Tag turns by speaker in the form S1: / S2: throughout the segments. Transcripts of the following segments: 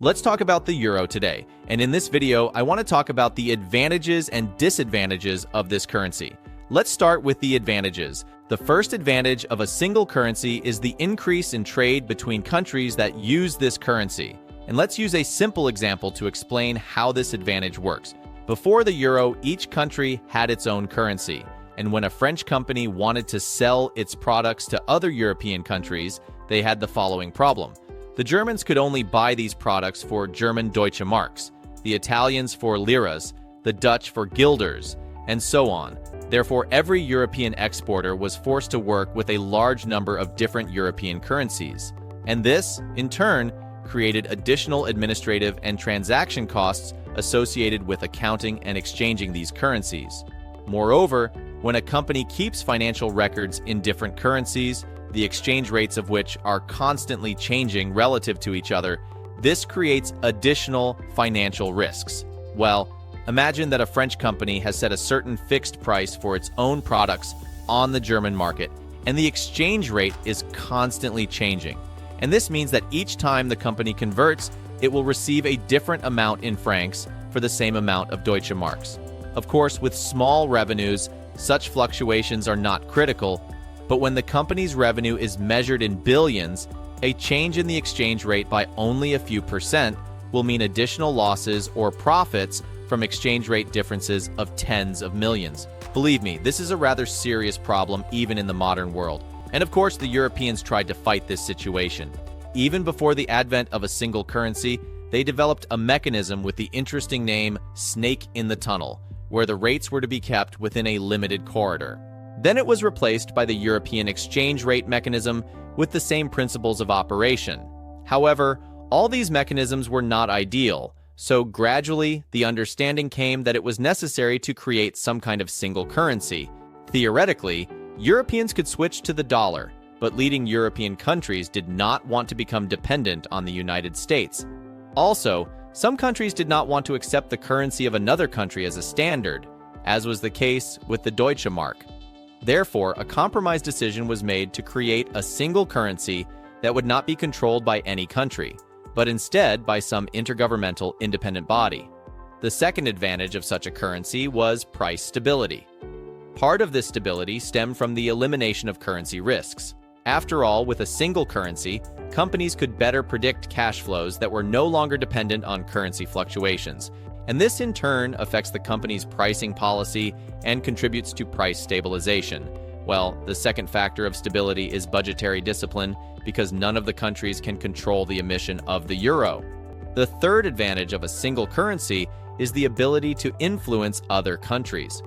S1: Let's talk about the euro today, and in this video, I want to talk about the advantages and disadvantages of this currency. Let's start with the advantages. The first advantage of a single currency is the increase in trade between countries that use this currency. And let's use a simple example to explain how this advantage works. Before the euro, each country had its own currency, and when a French company wanted to sell its products to other European countries, they had the following problem. The Germans could only buy these products for German Deutsche Marks, the Italians for liras, the Dutch for guilders, and so on. Therefore, every European exporter was forced to work with a large number of different European currencies. And this, in turn, created additional administrative and transaction costs associated with accounting and exchanging these currencies. Moreover, when a company keeps financial records in different currencies, the exchange rates of which are constantly changing relative to each other, this creates additional financial risks. Well, imagine that a French company has set a certain fixed price for its own products on the German market, and the exchange rate is constantly changing. And this means that each time the company converts, it will receive a different amount in francs for the same amount of Deutsche Marks. Of course, with small revenues, such fluctuations are not critical, but when the company's revenue is measured in billions, a change in the exchange rate by only a few percent will mean additional losses or profits from exchange rate differences of tens of millions. Believe me, this is a rather serious problem even in the modern world. And of course, the Europeans tried to fight this situation. Even before the advent of a single currency, they developed a mechanism with the interesting name snake in the tunnel, where the rates were to be kept within a limited corridor. Then it was replaced by the European exchange rate mechanism with the same principles of operation. However, all these mechanisms were not ideal, so gradually the understanding came that it was necessary to create some kind of single currency. Theoretically, Europeans could switch to the dollar, but leading European countries did not want to become dependent on the United States. Also, some countries did not want to accept the currency of another country as a standard, as was the case with the Deutsche Mark. Therefore, a compromise decision was made to create a single currency that would not be controlled by any country, but instead by some intergovernmental independent body. The second advantage of such a currency was price stability. Part of this stability stemmed from the elimination of currency risks. After all, with a single currency, companies could better predict cash flows that were no longer dependent on currency fluctuations, and this in turn affects the company's pricing policy and contributes to price stabilization. Well, the second factor of stability is budgetary discipline, because none of the countries can control the emission of the euro. The third advantage of a single currency is the ability to influence other countries.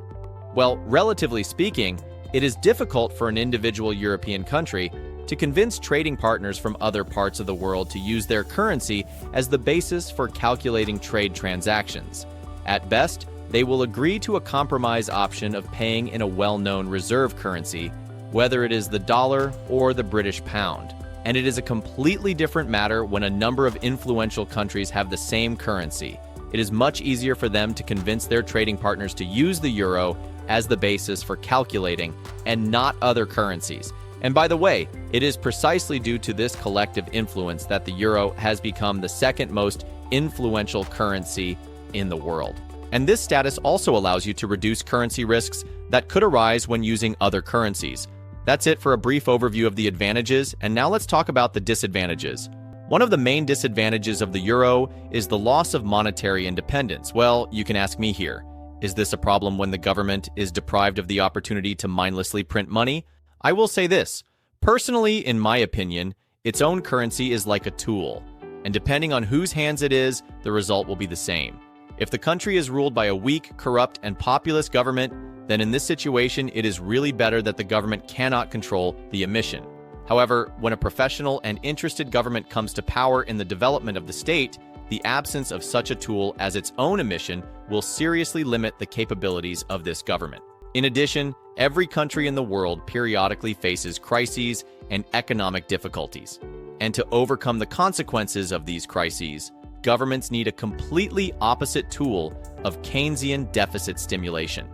S1: Well, relatively speaking, it is difficult for an individual European country to convince trading partners from other parts of the world to use their currency as the basis for calculating trade transactions. At best, they will agree to a compromise option of paying in a well-known reserve currency, whether it is the dollar or the British pound. And it is a completely different matter when a number of influential countries have the same currency. It is much easier for them to convince their trading partners to use the euro as the basis for calculating and not other currencies. And by the way, it is precisely due to this collective influence that the euro has become the second most influential currency in the world. And this status also allows you to reduce currency risks that could arise when using other currencies. That's it for a brief overview of the advantages, and now let's talk about the disadvantages. One of the main disadvantages of the euro is the loss of monetary independence. Well, you can ask me here, is this a problem when the government is deprived of the opportunity to mindlessly print money? I will say this, personally, in my opinion, its own currency is like a tool, and depending on whose hands it is, the result will be the same. If the country is ruled by a weak, corrupt, and populist government, then in this situation, it is really better that the government cannot control the emission. However, when a professional and interested government comes to power in the development of the state, the absence of such a tool as its own emission will seriously limit the capabilities of this government. In addition, every country in the world periodically faces crises and economic difficulties. And to overcome the consequences of these crises, governments need a completely opposite tool of Keynesian deficit stimulation.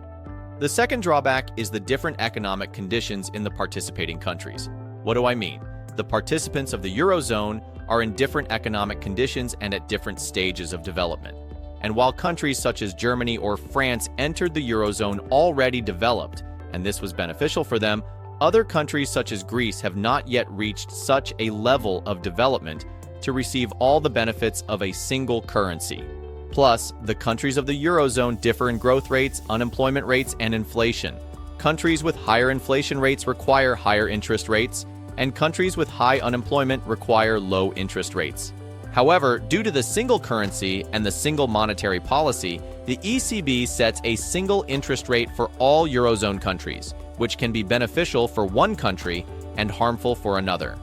S1: The second drawback is the different economic conditions in the participating countries. What do I mean? The participants of the eurozone are in different economic conditions and at different stages of development. And while countries such as Germany or France entered the eurozone already developed, and this was beneficial for them, other countries such as Greece have not yet reached such a level of development to receive all the benefits of a single currency. Plus, the countries of the eurozone differ in growth rates, unemployment rates, and inflation. Countries with higher inflation rates require higher interest rates, and countries with high unemployment require low interest rates. However, due to the single currency and the single monetary policy, the ECB sets a single interest rate for all eurozone countries, which can be beneficial for one country and harmful for another,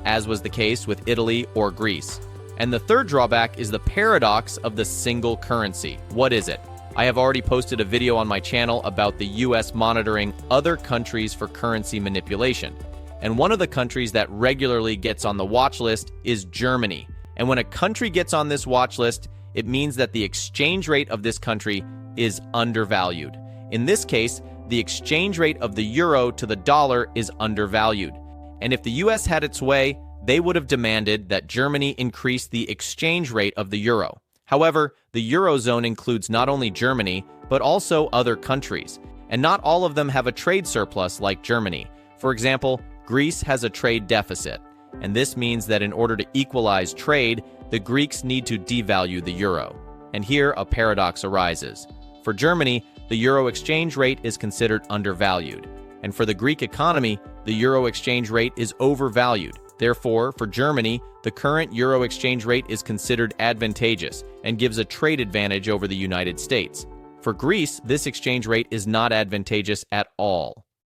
S1: as was the case with Italy or Greece. And the third drawback is the paradox of the single currency. What is it? I have already posted a video on my channel about the US monitoring other countries for currency manipulation. And one of the countries that regularly gets on the watch list is Germany. And when a country gets on this watch list, it means that the exchange rate of this country is undervalued. In this case, the exchange rate of the euro to the dollar is undervalued. And if the US had its way, they would have demanded that Germany increase the exchange rate of the euro. However, the eurozone includes not only Germany, but also other countries. And not all of them have a trade surplus like Germany. For example, Greece has a trade deficit. And this means that in order to equalize trade, the Greeks need to devalue the euro. And here a paradox arises. For Germany, the euro exchange rate is considered undervalued. And for the Greek economy, the euro exchange rate is overvalued. Therefore, for Germany, the current euro exchange rate is considered advantageous and gives a trade advantage over the United States. For Greece, this exchange rate is not advantageous at all.